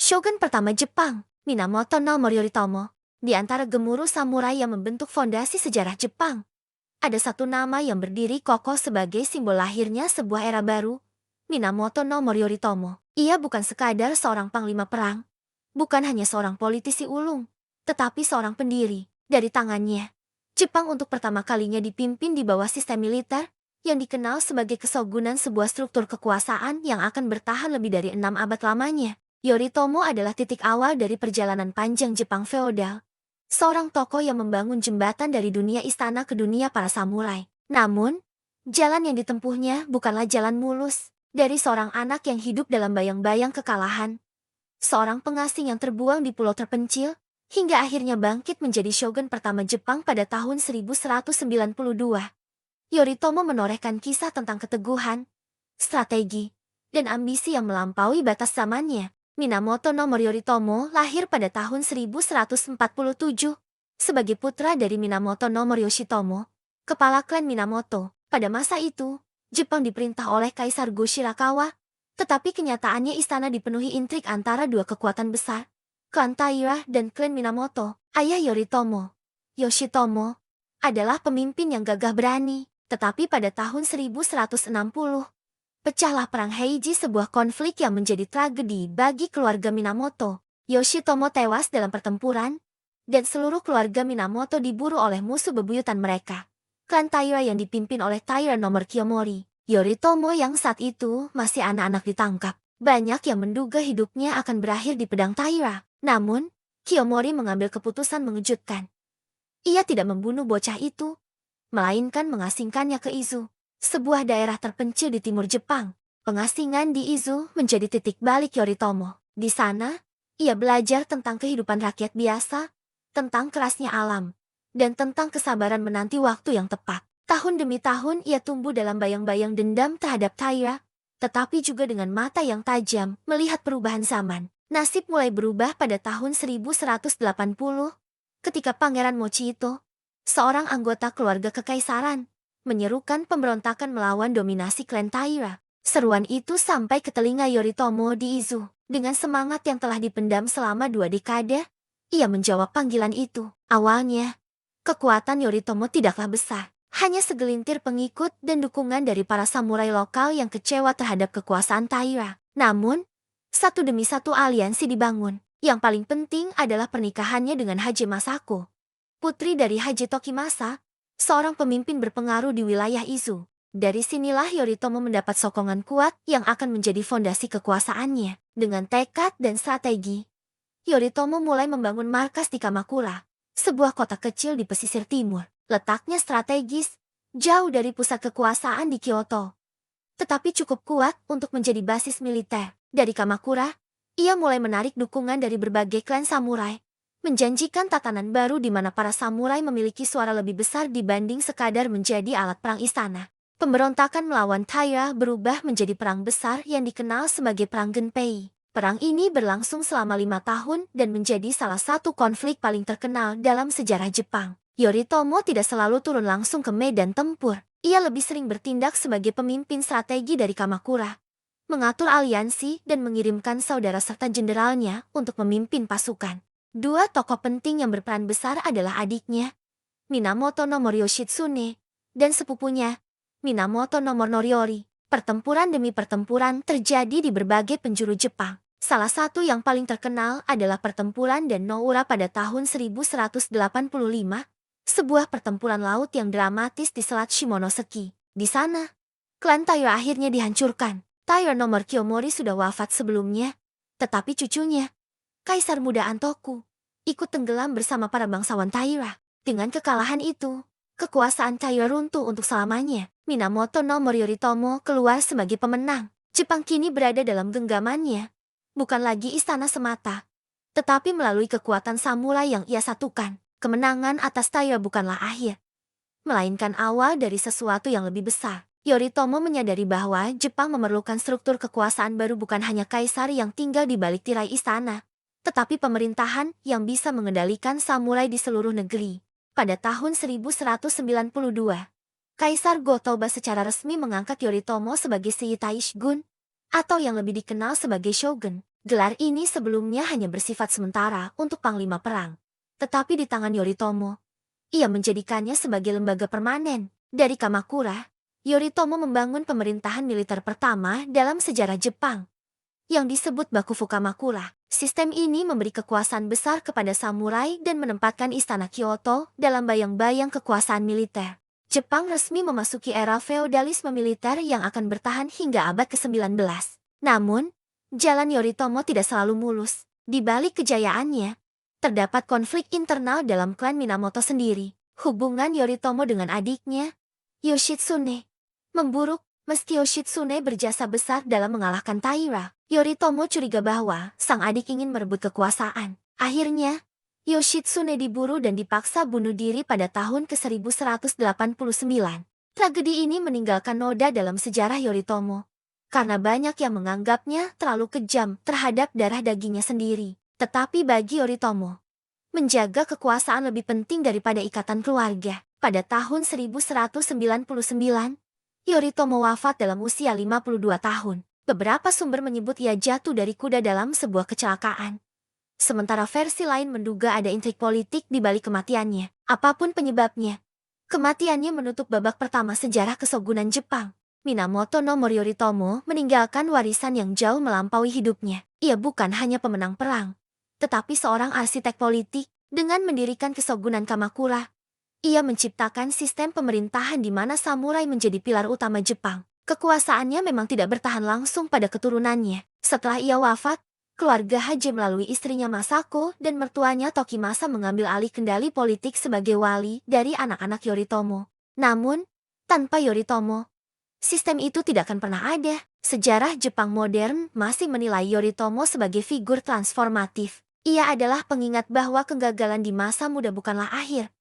Shogun pertama Jepang, Minamoto no Morihitomo. Di antara gemuruh samurai yang membentuk fondasi sejarah Jepang, ada satu nama yang berdiri kokoh sebagai simbol lahirnya sebuah era baru, Minamoto no Morihitomo. Ia bukan sekadar seorang panglima perang, bukan hanya seorang politisi ulung, tetapi seorang pendiri. Dari tangannya, Jepang untuk pertama kalinya dipimpin di bawah sistem militer, yang dikenal sebagai kesogunan, sebuah struktur kekuasaan yang akan bertahan lebih dari 6 abad lamanya. Yoritomo adalah titik awal dari perjalanan panjang Jepang feodal. Seorang tokoh yang membangun jembatan dari dunia istana ke dunia para samurai. Namun, jalan yang ditempuhnya bukanlah jalan mulus. Dari seorang anak yang hidup dalam bayang-bayang kekalahan, seorang pengasing yang terbuang di pulau terpencil, hingga akhirnya bangkit menjadi shogun pertama Jepang pada tahun 1192. Yoritomo menorehkan kisah tentang keteguhan, strategi, dan ambisi yang melampaui batas zamannya. Minamoto no Morihitomo lahir pada tahun 1147 sebagai putra dari Minamoto no Morihitomo, kepala klan Minamoto. Pada masa itu, Jepang diperintah oleh Kaisar Go Shirakawa, tetapi kenyataannya istana dipenuhi intrik antara dua kekuatan besar, klan Taira dan klan Minamoto. Ayah Yoritomo, Yoshitomo, adalah pemimpin yang gagah berani, tetapi pada tahun 1160, pecahlah Perang Heiji, sebuah konflik yang menjadi tragedi bagi keluarga Minamoto. Yoshitomo tewas dalam pertempuran, dan seluruh keluarga Minamoto diburu oleh musuh bebuyutan mereka, klan Taira yang dipimpin oleh Taira no Kiyomori. Yoritomo yang saat itu masih anak-anak ditangkap. Banyak yang menduga hidupnya akan berakhir di pedang Taira. Namun, Kiyomori mengambil keputusan mengejutkan. Ia tidak membunuh bocah itu, melainkan mengasingkannya ke Izu, sebuah daerah terpencil di timur Jepang. Pengasingan di Izu menjadi titik balik Yoritomo. Di sana, ia belajar tentang kehidupan rakyat biasa, tentang kerasnya alam, dan tentang kesabaran menanti waktu yang tepat. Tahun demi tahun ia tumbuh dalam bayang-bayang dendam terhadap Taira, tetapi juga dengan mata yang tajam melihat perubahan zaman. Nasib mulai berubah pada tahun 1180, ketika Pangeran Mochito, seorang anggota keluarga kekaisaran, menyerukan pemberontakan melawan dominasi klan Taira. Seruan itu sampai ke telinga Yoritomo di Izu. Dengan semangat yang telah dipendam selama 2 dekade, ia menjawab panggilan itu. Awalnya, kekuatan Yoritomo tidaklah besar. Hanya segelintir pengikut dan dukungan dari para samurai lokal yang kecewa terhadap kekuasaan Taira. Namun, satu demi satu aliansi dibangun. Yang paling penting adalah pernikahannya dengan Haje Masako, putri dari Haje Tokimasa, seorang pemimpin berpengaruh di wilayah Izu. Dari sinilah Yoritomo mendapat sokongan kuat yang akan menjadi fondasi kekuasaannya. Dengan tekad dan strategi, Yoritomo mulai membangun markas di Kamakura, sebuah kota kecil di pesisir timur. Letaknya strategis, jauh dari pusat kekuasaan di Kyoto, tetapi cukup kuat untuk menjadi basis militer. Dari Kamakura, ia mulai menarik dukungan dari berbagai klan samurai, menjanjikan tatanan baru di mana para samurai memiliki suara lebih besar dibanding sekadar menjadi alat perang istana. Pemberontakan melawan Taira berubah menjadi perang besar yang dikenal sebagai Perang Genpei. Perang ini berlangsung selama 5 tahun dan menjadi salah satu konflik paling terkenal dalam sejarah Jepang. Yoritomo tidak selalu turun langsung ke medan tempur. Ia lebih sering bertindak sebagai pemimpin strategi dari Kamakura, mengatur aliansi dan mengirimkan saudara serta jenderalnya untuk memimpin pasukan. 2 tokoh penting yang berperan besar adalah adiknya, Minamoto no Morihitsune, dan sepupunya, Minamoto no Noriori. Pertempuran demi pertempuran terjadi di berbagai penjuru Jepang. Salah satu yang paling terkenal adalah pertempuran Dan Noura pada tahun 1185, sebuah pertempuran laut yang dramatis di Selat Shimonoseki. Di sana, klan Taira akhirnya dihancurkan. Taira no Kiyomori sudah wafat sebelumnya, tetapi cucunya, Kaisar Muda Antoku, ikut tenggelam bersama para bangsawan Taira. Dengan kekalahan itu, kekuasaan Taira runtuh untuk selamanya. Minamoto no Morihitomo keluar sebagai pemenang. Jepang kini berada dalam genggamannya, bukan lagi istana semata, tetapi melalui kekuatan samurai yang ia satukan. Kemenangan atas Taira bukanlah akhir, melainkan awal dari sesuatu yang lebih besar. Yoritomo menyadari bahwa Jepang memerlukan struktur kekuasaan baru, bukan hanya kaisar yang tinggal di balik tirai istana, tetapi pemerintahan yang bisa mengendalikan samurai di seluruh negeri. Pada tahun 1192, Kaisar Go-Toba secara resmi mengangkat Yoritomo sebagai Seitai Shogun, atau yang lebih dikenal sebagai shogun. Gelar ini sebelumnya hanya bersifat sementara untuk panglima perang. Tetapi di tangan Yoritomo, ia menjadikannya sebagai lembaga permanen. Dari Kamakura, Yoritomo membangun pemerintahan militer pertama dalam sejarah Jepang, yang disebut Bakufu Kamakura. Sistem ini memberi kekuasaan besar kepada samurai dan menempatkan istana Kyoto dalam bayang-bayang kekuasaan militer. Jepang resmi memasuki era feodalisme militer yang akan bertahan hingga abad ke-19. Namun, jalan Yoritomo tidak selalu mulus. Di balik kejayaannya, terdapat konflik internal dalam klan Minamoto sendiri. Hubungan Yoritomo dengan adiknya, Yoshitsune, memburuk. Meski Yoshitsune berjasa besar dalam mengalahkan Taira, Yoritomo curiga bahwa sang adik ingin merebut kekuasaan. Akhirnya, Yoshitsune diburu dan dipaksa bunuh diri pada tahun ke-1189. Tragedi ini meninggalkan noda dalam sejarah Yoritomo, karena banyak yang menganggapnya terlalu kejam terhadap darah dagingnya sendiri. Tetapi bagi Yoritomo, menjaga kekuasaan lebih penting daripada ikatan keluarga. Pada tahun 1199, Yoritomo wafat dalam usia 52 tahun. Beberapa sumber menyebut ia jatuh dari kuda dalam sebuah kecelakaan. Sementara versi lain menduga ada intrik politik di balik kematiannya. Apapun penyebabnya, kematiannya menutup babak pertama sejarah kesogunan Jepang. Minamoto no Yoritomo meninggalkan warisan yang jauh melampaui hidupnya. Ia bukan hanya pemenang perang, tetapi seorang arsitek politik. Dengan mendirikan kesogunan Kamakura, ia menciptakan sistem pemerintahan di mana samurai menjadi pilar utama Jepang. Kekuasaannya memang tidak bertahan langsung pada keturunannya. Setelah ia wafat, keluarga Haje melalui istrinya Masako dan mertuanya Tokimasa mengambil alih kendali politik sebagai wali dari anak-anak Yoritomo. Namun, tanpa Yoritomo, sistem itu tidak akan pernah ada. Sejarah Jepang modern masih menilai Yoritomo sebagai figur transformatif. Ia adalah pengingat bahwa kegagalan di masa muda bukanlah akhir,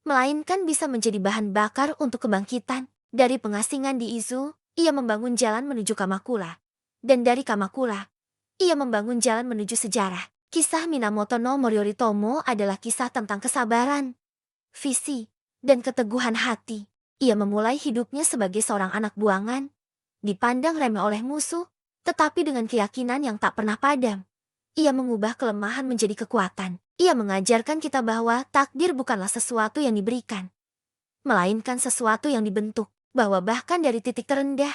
melainkan bisa menjadi bahan bakar untuk kebangkitan. Dari pengasingan di Izu, ia membangun jalan menuju Kamakura. Dan dari Kamakura, ia membangun jalan menuju sejarah. Kisah Minamoto no Yoritomo adalah kisah tentang kesabaran, visi, dan keteguhan hati. Ia memulai hidupnya sebagai seorang anak buangan, dipandang remeh oleh musuh, tetapi dengan keyakinan yang tak pernah padam, ia mengubah kelemahan menjadi kekuatan. Ia mengajarkan kita bahwa takdir bukanlah sesuatu yang diberikan, melainkan sesuatu yang dibentuk. Bahwa bahkan dari titik terendah,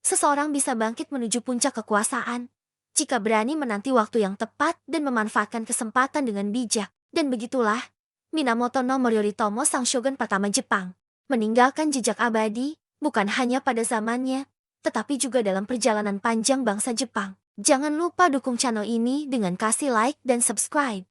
seseorang bisa bangkit menuju puncak kekuasaan jika berani menanti waktu yang tepat dan memanfaatkan kesempatan dengan bijak. Dan begitulah, Minamoto no Yoritomo sang shogun pertama Jepang, meninggalkan jejak abadi, bukan hanya pada zamannya, tetapi juga dalam perjalanan panjang bangsa Jepang. Jangan lupa dukung channel ini dengan kasih like dan subscribe.